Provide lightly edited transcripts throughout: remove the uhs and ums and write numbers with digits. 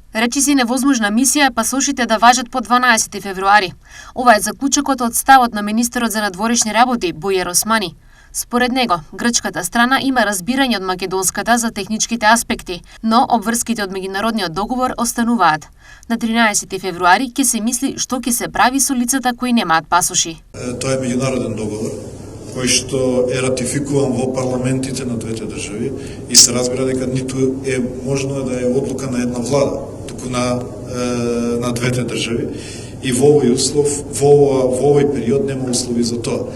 Речиси невозможна мисија е пасошите да важат по 12 февруари. Ова е заклучокот од ставот на министерот за надворешни работи Бујер Османи. Според него, грчката страна има разбирање од македонската за техничките аспекти, но обврските од меѓународниот договор остануваат. На 13 февруари ќе се мисли што ќе се прави со лицата кои немаат пасоши. Тоа е меѓународен договор кој што е ратификуван во парламентите на двете држави и се разбира дека ниту е можно да е одлука на една влада, туку на двете држави и во овој услов, во овој период нема услови за тоа.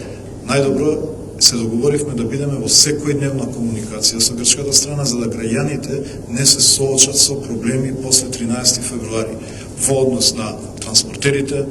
Најдобро се договоривме да бидеме во секојдневна комуникација со грчката страна за да граѓаните не се соочат со проблеми после 13 февруари во однос на транспортерите,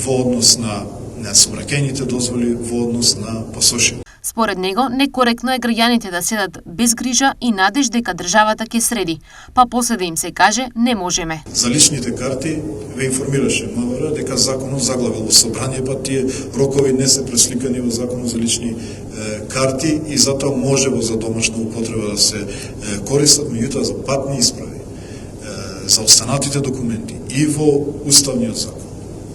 во однос на сообраќајните дозволи, во однос на пасоши. Според него, некоректно е граѓаните да седат без грижа и надеж дека државата ќе среди, па после да им се каже не можеме. За личните карти ве информираше МВР дека законот заглавил во собрание, па тие рокови не се пресликани во законот за лични карти и затоа може за домашна употреба да се користат, меѓутоа за патни исправи, за останатите документи и во уставниот закон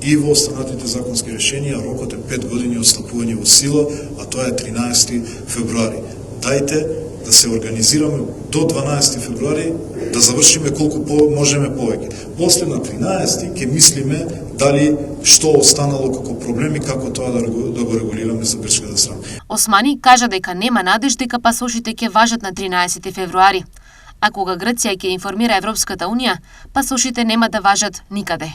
и во останатите законски решенија, рокот е 5 години од стапување во сила, а тоа е 13 февруари. Дајте да се организираме до 12 февруари, да завршиме колку можеме повеќе. После на 13 ќе мислиме дали што останало како проблеми, како тоа да го регулираме за грчката страна. Османи кажа дека нема надеж дека пасошите ќе важат на 13 февруари. А кога Грција ќе информира Европската унија, пасошите нема да важат никаде.